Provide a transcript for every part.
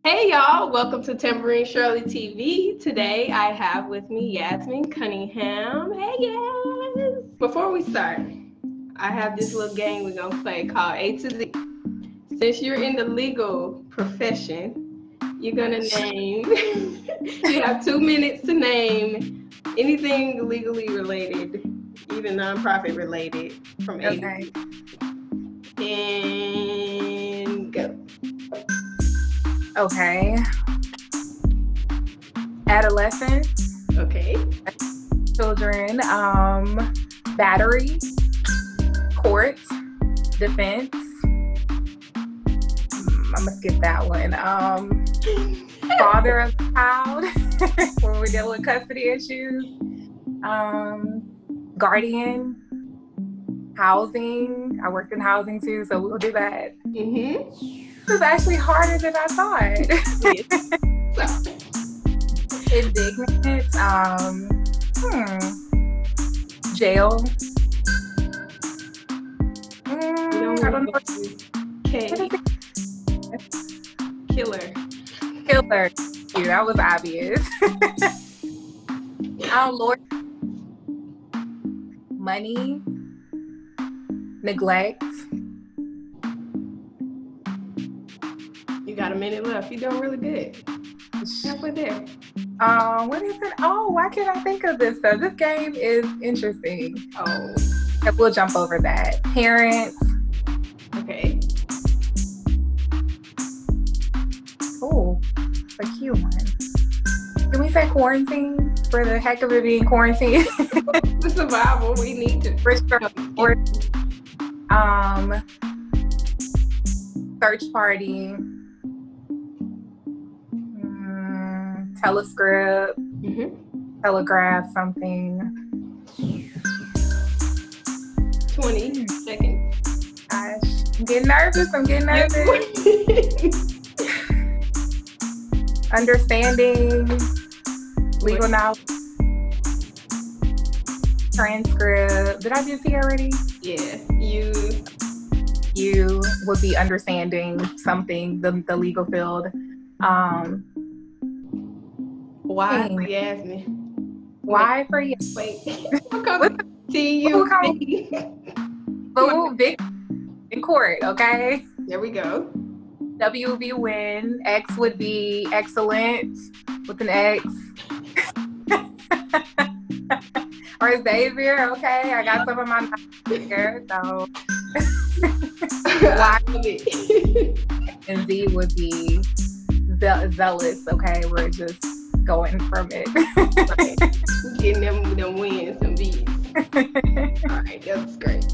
Hey y'all, welcome to Tambourine Shirley TV. Today I have with me Yasmin Cunningham. Hey Yas! Before we start, I have this little game we're gonna play called A to Z. Since you're in the legal profession, you're gonna name, you have 2 minutes to name anything legally related, even nonprofit related from A to Z. And go. Okay. Adolescent, Okay. children, battery, court, defense. I'm gonna skip that one. Father of the child, when we're dealing with custody issues. Guardian, housing. I worked in housing too, so we'll do that. Mm-hmm. This is actually harder than I thought. Indignant, jail. I don't know. Okay. Killer. Yeah, that was obvious. Lord. Money. Neglect. You got a minute left. You're doing really good. Halfway there. What is it? Oh, why can't I think of this stuff? This game is interesting. Oh. We'll jump over that. Parents. Okay. Oh, a cute one. Can we say quarantine for the heck of it being quarantine? The survival we need to. Search party. Telescript. Telegraph something. 20 seconds. Gosh, I'm getting nervous. Understanding. Legal knowledge. Transcript. Did I do T already? Yeah. You would be understanding something, the legal field. Why for Yasmin? Why for Yasmin? Wait. T-U-V. Oh, big in court, okay? There we go. W would be win. X would be excellent with an X. Or Xavier, okay? I got some of my notes here, so. Y. And Z would be zealous, okay? We're just going from it. Right. Getting them wins, them beats. All right, that's great.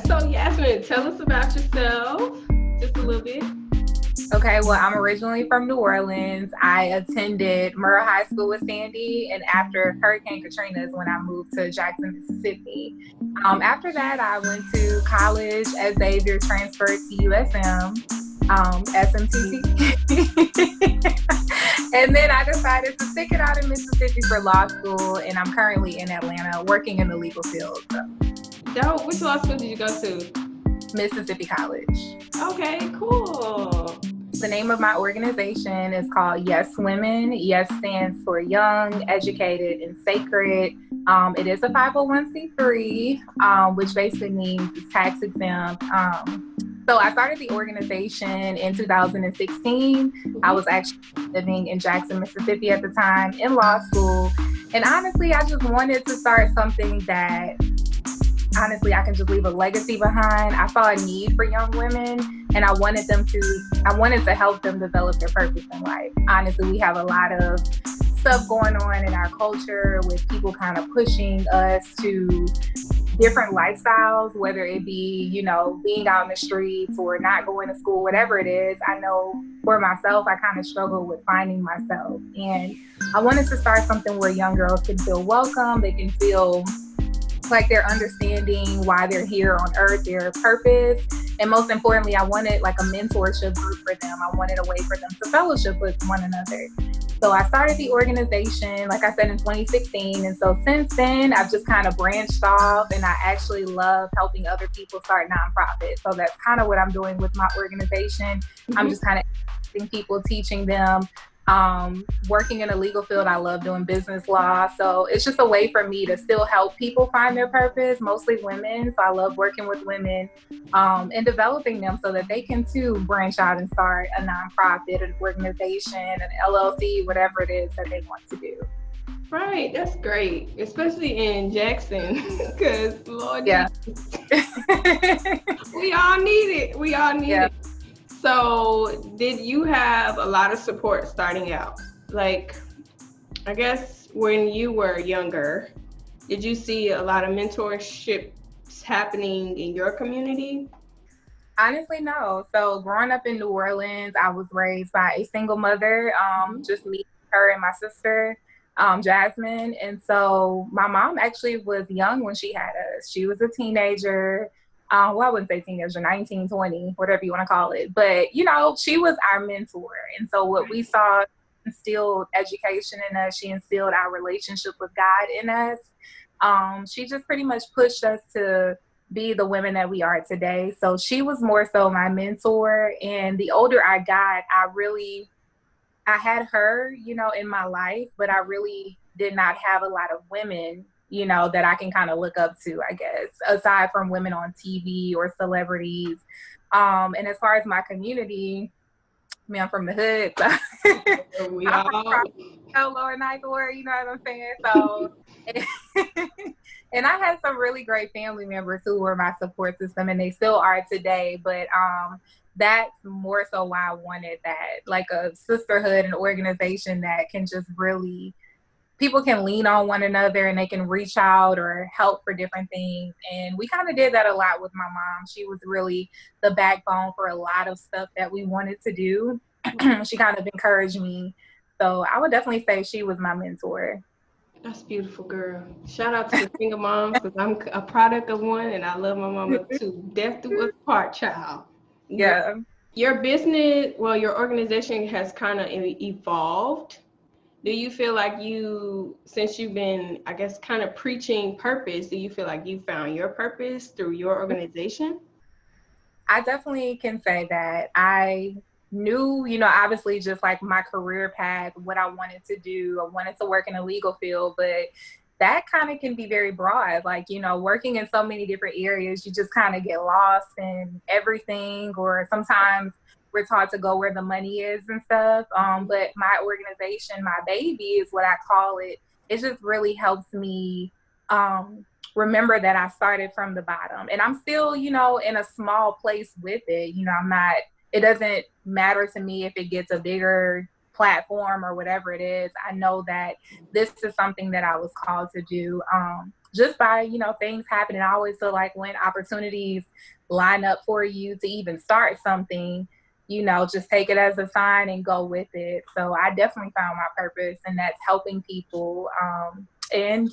So Yasmin, tell us about yourself, just a little bit. Okay, well, I'm originally from New Orleans. I attended Murrah High School with Sandy, and after Hurricane Katrina is when I moved to Jackson, Mississippi. After that, I went to college at Xavier, transferred to USM, SMTT. And then I decided to stick it out in Mississippi for law school, and I'm currently in Atlanta working in the legal field. So. Dope. Which law school did you go to? Mississippi College. Okay, cool. The name of my organization is called Yes Women. Yes stands for Young, Educated, and Sacred. It is a 501c3, which basically means it's tax exempt. So I started the organization in 2016. I was actually living in Jackson, Mississippi at the time in law school. And honestly, I just wanted to start something that honestly, I can just leave a legacy behind. I saw a need for young women, and I wanted to help them develop their purpose in life. Honestly, we have a lot of stuff going on in our culture with people kind of pushing us to different lifestyles, whether it be, being out in the streets or not going to school, whatever it is. I know for myself, I kind of struggle with finding myself. And I wanted to start something where young girls can feel welcome, they can feel like they're understanding why they're here on earth, their purpose. And most importantly, I wanted like a mentorship group for them. I wanted a way for them to fellowship with one another. So I started the organization, like I said, in 2016. And so since then, I've just kind of branched off, and I actually love helping other people start nonprofits. So that's kind of what I'm doing with my organization. I'm just kind of people, teaching them. Working in the legal field, I love doing business law. So it's just a way for me to still help people find their purpose, mostly women. So I love working with women and developing them so that they can too branch out and start a nonprofit, an organization, an LLC, whatever it is that they want to do. Right, that's great, especially in Jackson, because Lord Yeah. Jesus, we all need it. We all need Yeah. it. So, did you have a lot of support starting out? Like, I guess when you were younger, did you see a lot of mentorships happening in your community? Honestly, no. So growing up in New Orleans, I was raised by a single mother, just me, her, and my sister, Jasmine. And so my mom actually was young when she had us. She was a teenager. Well, I wouldn't say teenager, 19, 20, whatever you want to call it. But, she was our mentor. And so what we saw instilled education in us. She instilled our relationship with God in us. She just pretty much pushed us to be the women that we are today. So she was more so my mentor. And the older I got, I had her, in my life, but I really did not have a lot of women, that I can kind of look up to, I guess, aside from women on TV or celebrities. And as far as my community, I mean, I'm from the hood. So We I'm all. from Lower Ninth Ward, you know what I'm saying? So, and I had some really great family members who were my support system, and they still are today. But that's more so why I wanted that, like a sisterhood, an organization that can just really people can lean on one another and they can reach out or help for different things. And we kind of did that a lot with my mom. She was really the backbone for a lot of stuff that we wanted to do. She kind of encouraged me. So I would definitely say she was my mentor. That's beautiful, girl. Shout out to the single moms, because I'm a product of one, and I love my mama too. Death do us part, child. Yeah. Your business, well, your organization has kind of evolved. Do you feel like since you've been, I guess, kind of preaching purpose, do you feel like you found your purpose through your organization? I definitely can say that I knew, obviously just like my career path, what I wanted to do. I wanted to work in a legal field, but that kind of can be very broad. Like, working in so many different areas, you just kind of get lost in everything, or sometimes we're taught to go where the money is and stuff. But my organization, my baby is what I call it. It just really helps me remember that I started from the bottom, and I'm still, in a small place with it. It doesn't matter to me if it gets a bigger platform or whatever it is. I know that this is something that I was called to do. Just by, things happening. I always feel like when opportunities line up for you to even start something, just take it as a sign and go with it. So I definitely found my purpose, and that's helping people. And,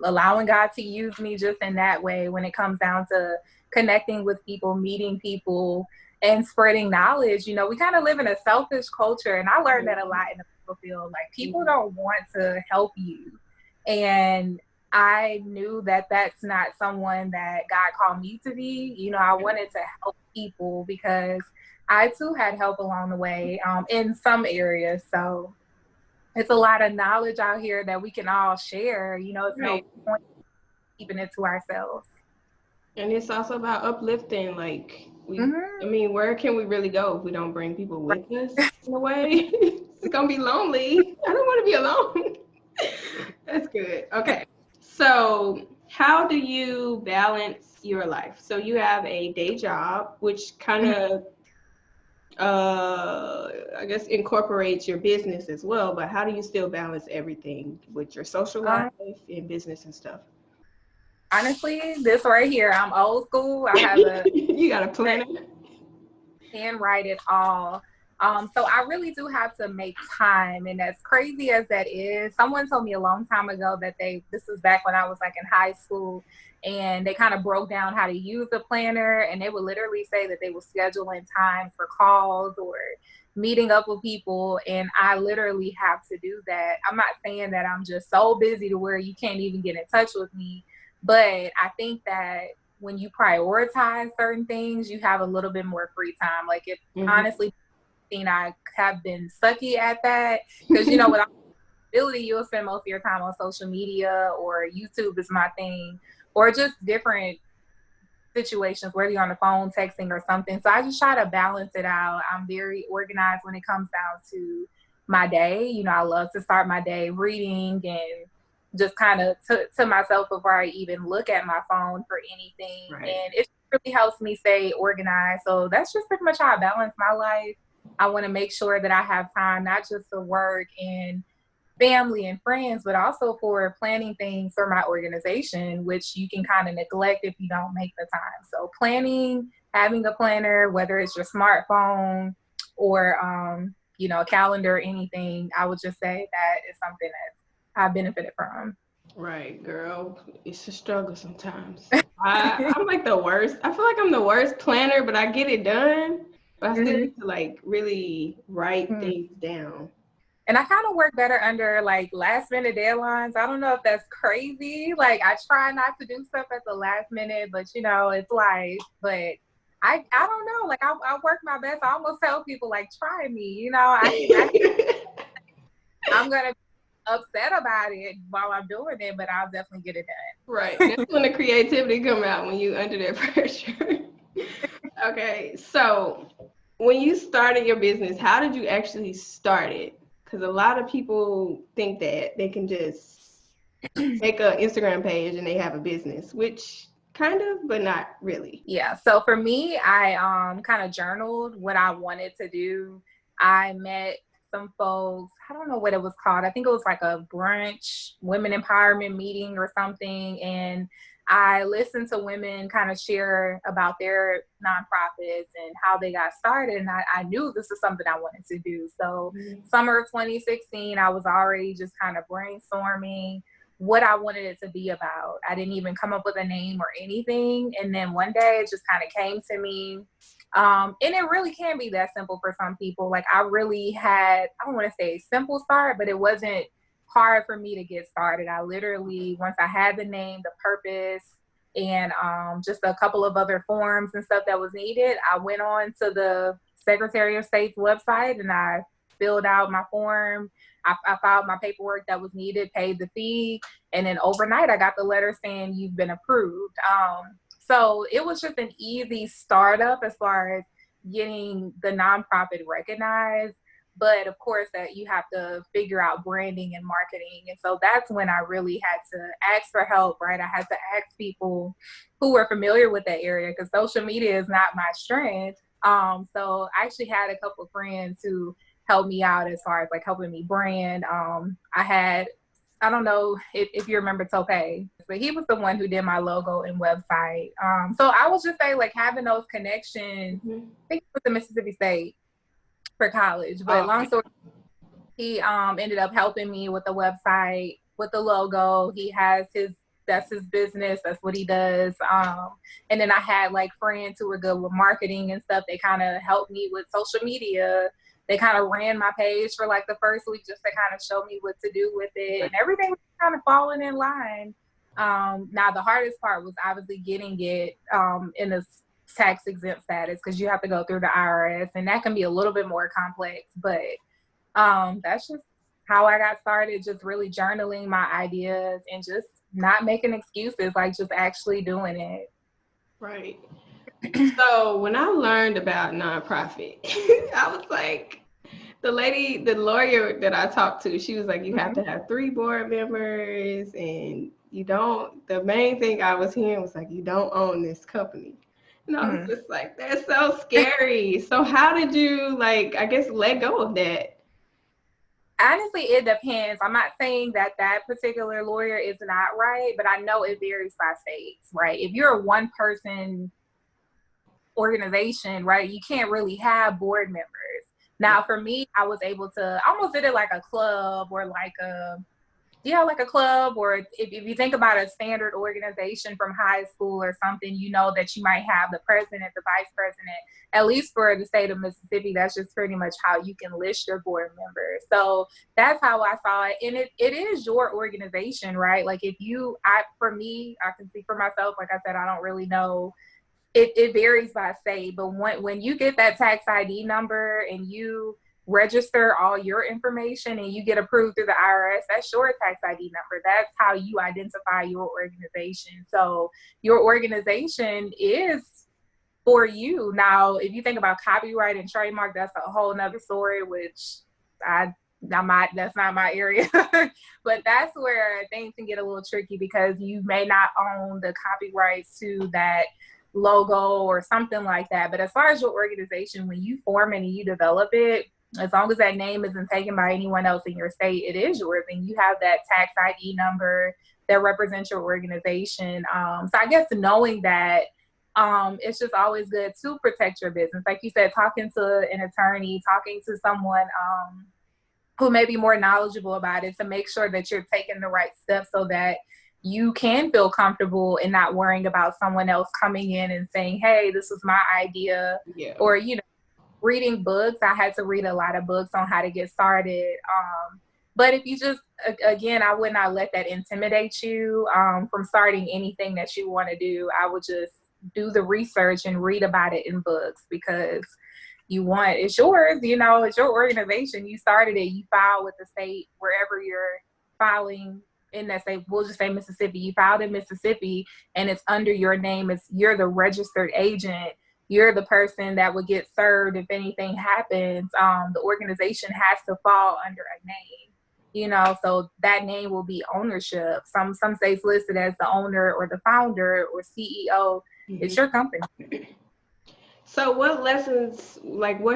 allowing God to use me just in that way when it comes down to connecting with people, meeting people, and spreading knowledge. We kind of live in a selfish culture, and I learned that a lot in the medical field. Like, people don't want to help you. And I knew that that's not someone that God called me to be. I wanted to help people because I too had help along the way in some areas. So it's a lot of knowledge out here that we can all share. It's no point keeping it to ourselves. And it's also about uplifting. Like, Mm-hmm. I mean, where can we really go if we don't bring people with us in a way? It's gonna be lonely. I don't want to be alone. That's good. Okay. So, how do you balance your life? So you have a day job, which kind of, I guess, incorporates your business as well. But how do you still balance everything with your social life and business and stuff? Honestly, this right here, I'm old school. I have a You got a planner? handwrite it all. So I really do have to make time. And as crazy as that is, someone told me a long time ago that this was back when I was like in high school, and they kind of broke down how to use a planner, and they would literally say that they would schedule in time for calls or meeting up with people. And I literally have to do that. I'm not saying that I'm just so busy to where you can't even get in touch with me, but I think that when you prioritize certain things, you have a little bit more free time. Like, if honestly something. I have been sucky at that because, you know, with ability, you'll spend most of your time on social media, or YouTube is my thing, or just different situations, whether you're on the phone, texting, or something. So I just try to balance it out. I'm very organized when it comes down to my day. You know, I love to start my day reading and just kind of to myself before I even look at my phone for anything. Right. And it really helps me stay organized. So that's just pretty much how I balance my life. I want to make sure that I have time, not just for work and family and friends, but also for planning things for my organization, which you can kind of neglect if you don't make the time. So planning, having a planner, whether it's your smartphone or, you know, a calendar or anything, I would just say that is something that I benefited from. Right, girl. It's a struggle sometimes. I'm like the worst. I feel like I'm the worst planner, but I get it done. But I still need to like really write Mhm. things down. And I kind of work better under like last minute deadlines. I don't know if that's crazy. Like I try not to do stuff at the last minute, but you know, it's life. But I don't know. Like I work my best. I almost tell people like, try me. You know, I'm gonna be upset about it while I'm doing it, but I'll definitely get it Right. That's when the creativity come out, when you under that pressure. Okay. So when you started your business, how did you actually start it? Because a lot of people think that they can just done. make an Instagram page and they have a business, which kind of, but not really. Yeah. So for me, I kind of journaled what I wanted to do. I met some folks. I don't know what it was called. I think it was like a brunch women empowerment meeting or something. And I listened to women kind of share about their nonprofits and how they got started. And I knew this is something I wanted to do. So summer of 2016, I was already just kind of brainstorming what I wanted it to be about. I didn't even come up with a name or anything. And then one day it just kind of came to me. And it really can be that simple for some people. Like I really had, I don't want to say a simple start, but it wasn't hard for me to get started. I literally, once I had the name, the purpose, and just a couple of other forms and stuff that was needed, I went on to the Secretary of State's website and I filled out my form. I filed my paperwork that was needed, paid the fee, and then overnight I got the letter saying you've been approved. So it was just an easy startup as far as getting the nonprofit recognized. But of course, that you have to figure out branding and marketing. And so that's when I really had to ask for help, right? I had to ask people who were familiar with that area because social media is not my strength. So I actually had a couple of friends who helped me out as far as like helping me brand. I don't know if you remember Tope, but he was the one who did my logo and website. So I would just say like having those connections, I think it was the Mississippi State for college, but long story, he ended up helping me with the website, with the logo. That's his business. That's what he does. And then I had like friends who were good with marketing and stuff. They kind of helped me with social media. They kind of ran my page for like the first week just to kind of show me what to do with it, and everything was kind of falling in line. Now the hardest part was obviously getting it in a tax exempt status because you have to go through the IRS, and that can be a little bit more complex. But that's just how I got started, just really journaling my ideas and just not making excuses, like just actually doing it. Right. So when I learned about nonprofit, I was like, the lawyer that I talked to, she was like, you have to have 3 board members and the main thing I was hearing was like, you don't own this company. And I was just like, that's so scary. So how did you like, I guess, let go of that? Honestly, it depends. I'm not saying that particular lawyer is not right, but I know it varies by states, right? If you're a one person organization, right, you can't really have board members. Now, for me, I was able to I almost did it like a club or like a club, or if you think about a standard organization from high school or something, you know that you might have the president, the vice president, at least for the state of Mississippi. That's just pretty much how you can list your board members. So that's how I saw it. And it is your organization, right? Like for me, I can speak for myself. Like I said, I don't really know It varies by state, but when you get that tax ID number and you register all your information and you get approved through the IRS, that's your tax ID number. That's how you identify your organization. So your organization is for you. Now, if you think about copyright and trademark, that's a whole nother story, which that's not my area. But that's where things can get a little tricky because you may not own the copyrights to that logo or something like that. But as far as your organization, when you form it and you develop it, as long as that name isn't taken by anyone else in your state, it is yours, and you have that tax ID number that represents your organization. So I guess knowing that, it's just always good to protect your business. Like you said, talking to an attorney, talking to someone who may be more knowledgeable about it to make sure that you're taking the right steps so that you can feel comfortable and not worrying about someone else coming in and saying, hey, this was my idea. Yeah. Or, reading books. I had to read a lot of books on how to get started. But if you just, again, I would not let that intimidate you from starting anything that you want to do. I would just do the research and read about it in books because it's yours, it's your organization. You started it, you filed with the state, wherever you're filing in that state. We'll just say Mississippi. You filed in Mississippi and it's under your name. You're the registered agent. You're the person that would get served if anything happens. The organization has to fall under a name, so that name will be ownership. Some states listed as the owner or the founder or CEO. Mm-hmm. It's your company. So what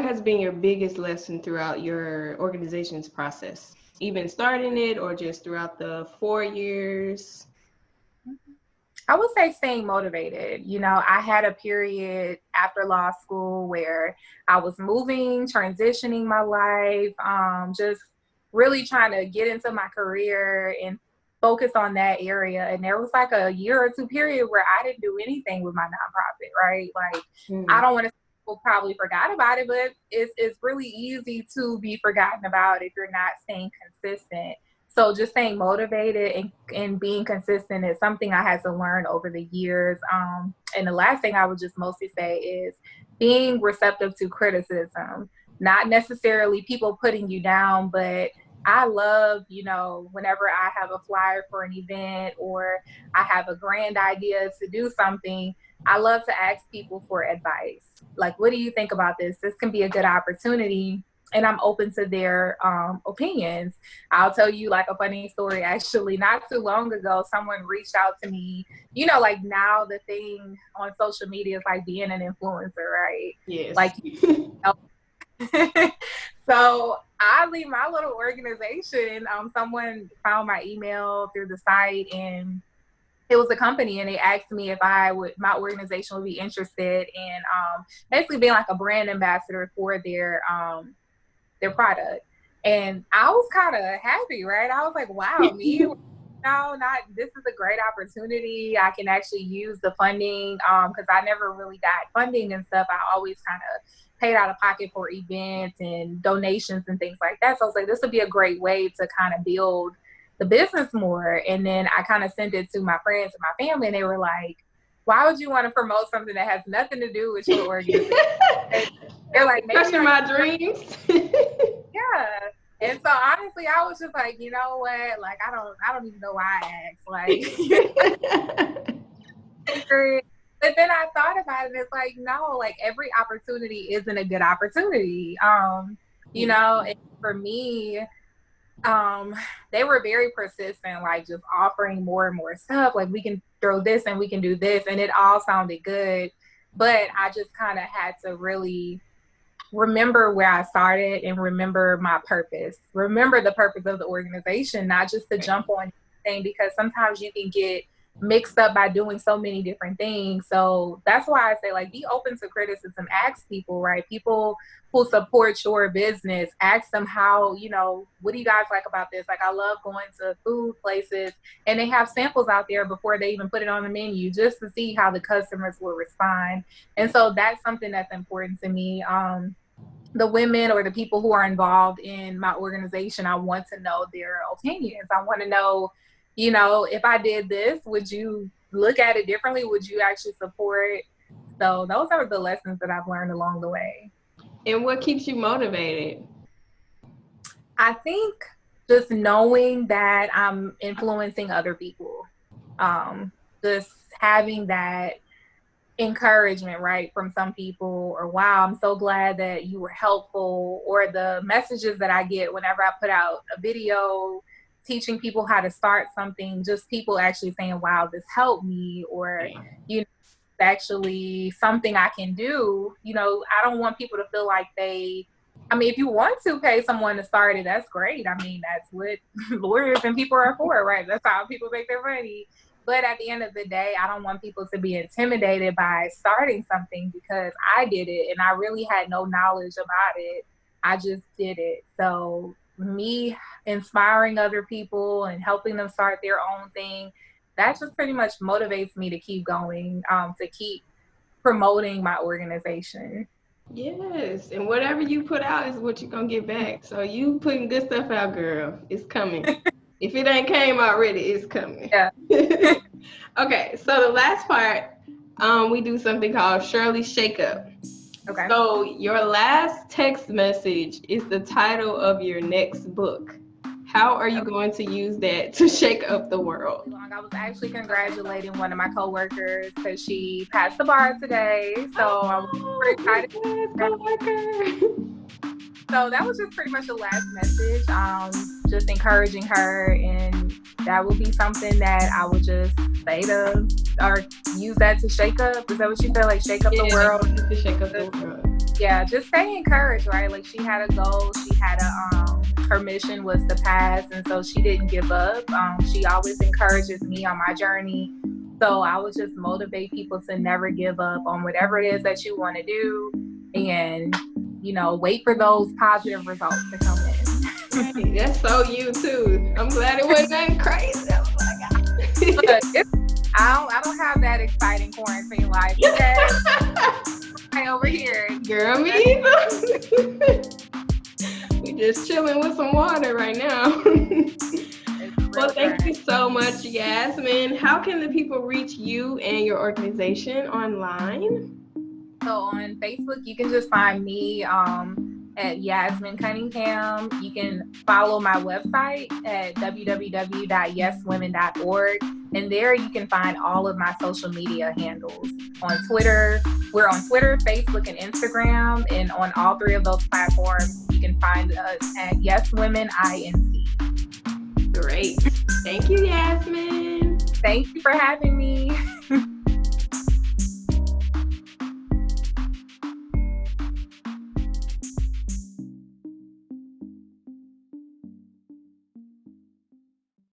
has been your biggest lesson throughout your organization's process? Even starting it or just throughout the 4 years? I would say staying motivated. I had a period after law school where I was moving, transitioning my life, just really trying to get into my career and focus on that area. And there was like a year or two period where I didn't do anything with my nonprofit, right? Like, I don't want to say people probably forgot about it, but it's really easy to be forgotten about if you're not staying consistent. So just staying motivated and being consistent is something I had to learn over the years. And the last thing I would just mostly say is being receptive to criticism, not necessarily people putting you down, but I love, whenever I have a flyer for an event or I have a grand idea to do something, I love to ask people for advice. Like, what do you think about this? This can be a good opportunity. And I'm open to their opinions. I'll tell you like a funny story. Actually, not too long ago, someone reached out to me. Like now the thing on social media is like being an influencer, right? Yes. Like, so I leave my little organization. Someone found my email through the site and it was a company and they asked me if my organization would be interested in basically being like a brand ambassador for their product. And I was kind of happy, right? I was like, wow, this is a great opportunity. I can actually use the funding because I never really got funding and stuff. I always kind of paid out of pocket for events and donations and things like that. So I was like, this would be a great way to kind of build the business more. And then I kind of sent it to my friends and my family and they were like, why would you want to promote something that has nothing to do with your organization? They're like, crushing my dreams. Yeah. And so honestly, I was just like, you know what? Like, I don't even know why I asked. Like, but then I thought about it. It's like, no, like every opportunity isn't a good opportunity. And for me, they were very persistent, like just offering more and more stuff. Like, we can throw this and we can do this. And it all sounded good. But I just kind of had to really remember where I started and remember my purpose. Remember the purpose of the organization, not just to jump on anything, because sometimes you can get mixed up by doing so many different things. So that's why I say, like, be open to criticism. Ask people, right? People who support your business, ask them how, what do you guys like about this? Like, I love going to food places and they have samples out there before they even put it on the menu just to see how the customers will respond. And so that's something that's important to me. The women or the people who are involved in my organization, I want to know their opinions. I want to know, if I did this, would you look at it differently? Would you actually support So those are the lessons that I've learned along the way. And what keeps you motivated? I think just knowing that I'm influencing other people, just having that encouragement, right, from some people, or wow, I'm so glad that you were helpful, or the messages that I get whenever I put out a video teaching people how to start something, just people actually saying, wow, this helped me, or, you know, actually something I can do. I don't want people to feel like if you want to pay someone to start it, that's great. I mean, that's what lawyers and people are for, right? That's how people make their money. But at the end of the day, I don't want people to be intimidated by starting something, because I did it and I really had no knowledge about it. I just did it. So me inspiring other people and helping them start their own thing, that just pretty much motivates me to keep going, to keep promoting my organization. Yes, and whatever you put out is what you're gonna get back. So you putting good stuff out, girl. It's coming. If it ain't came already, it's coming. Yeah. Okay, so the last part, we do something called Shirley Shake Up. Okay. So your last text message is the title of your next book. How are you going to use that to shake up the world? I was actually congratulating one of my coworkers because she passed the bar today. So I was super excited. So that was just pretty much the last message, just encouraging her, and that would be something that I would just say to, or use that to shake up. Is that what you said? Like shake up the world? To shake up the world. Yeah, just stay encouraged, right? Like she had a goal, she had her mission was to pass, and so she didn't give up. She always encourages me on my journey. So I would just motivate people to never give up on whatever it is that you want to do, and wait for those positive results to come in. That's so you too. I'm glad it wasn't nothing crazy. Oh my God. Look, I don't have that exciting quarantine life. Okay? Right over here. Girl, me either. We just chilling with some water right now. Well, thank you so much, Yasmin. How can the people reach you and your organization online? So on Facebook, you can just find me at Yasmin Cunningham. You can follow my website at www.yeswomen.org. And there you can find all of my social media handles. On Twitter, we're on Twitter, Facebook, and Instagram. And on all three of those platforms, you can find us at YesWomenINC. Great. Thank you, Yasmin. Thank you for having me.